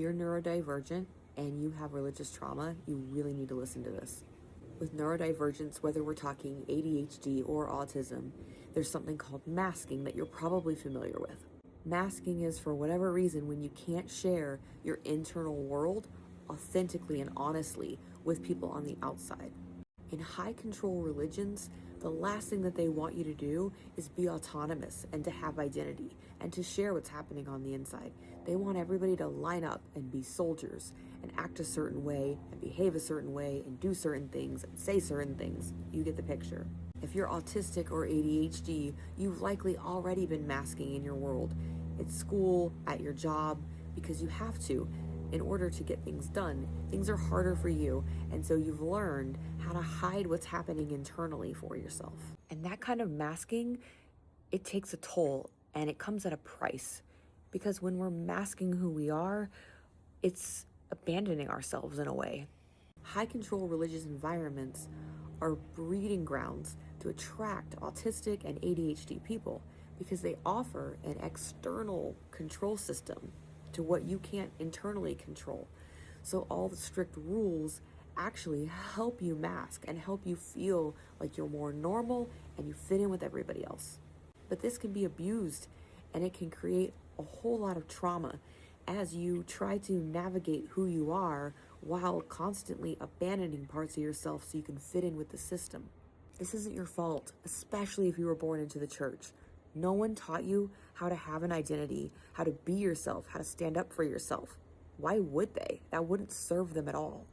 you're neurodivergent and you have religious trauma, you really need to listen to this. With neurodivergence, whether we're talking ADHD or autism, there's something called masking that you're probably familiar with. Masking is, for whatever reason, when you can't share your internal world authentically and honestly with people on the outside. In high control religions, the last thing that they want you to do is be autonomous and to have identity and to share what's happening on the inside. They want everybody to line up and be soldiers and act a certain way and behave a certain way and do certain things and say certain things. You get the picture. If you're autistic or ADHD, you've likely already been masking in your world, at school, at your job, because you have to. In order to get things done, things are harder for you, and so you've learned how to hide what's happening internally for yourself. And that kind of masking, it takes a toll, and it comes at a price. Because when we're masking who we are, it's abandoning ourselves in a way. High control religious environments are breeding grounds to attract autistic and ADHD people because they offer an external control system to what you can't internally control. So all the strict rules actually help you mask and help you feel like you're more normal and you fit in with everybody else. But this can be abused, and it can create a whole lot of trauma as you try to navigate who you are while constantly abandoning parts of yourself so you can fit in with the system. This isn't your fault, especially if you were born into the church. No one taught you how to have an identity, how to be yourself, how to stand up for yourself. Why would they? That wouldn't serve them at all.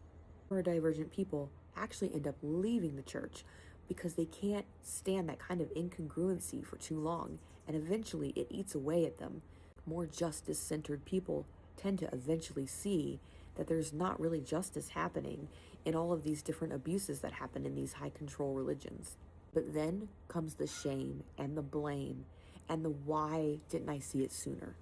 Neurodivergent people actually end up leaving the church because they can't stand that kind of incongruency for too long, and eventually it eats away at them. More justice-centered people tend to eventually see that there's not really justice happening in all of these different abuses that happen in these high-control religions. But then comes the shame and the blame and the why didn't I see it sooner?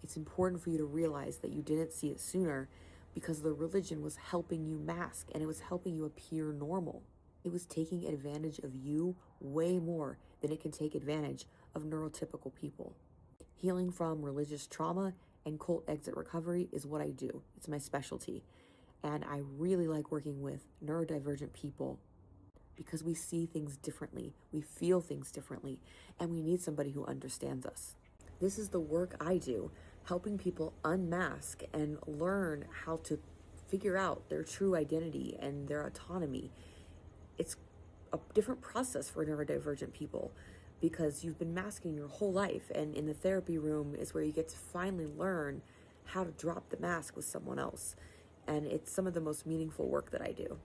It's important for you to realize that you didn't see it sooner because the religion was helping you mask and it was helping you appear normal. It was taking advantage of you way more than it can take advantage of neurotypical people. Healing from religious trauma and cult exit recovery is what I do. It's my specialty. And I really like working with neurodivergent people because we see things differently, we feel things differently, and we need somebody who understands us. This is the work I do, helping people unmask and learn how to figure out their true identity and their autonomy. It's a different process for neurodivergent people because you've been masking your whole life, and in the therapy room is where you get to finally learn how to drop the mask with someone else. And it's some of the most meaningful work that I do.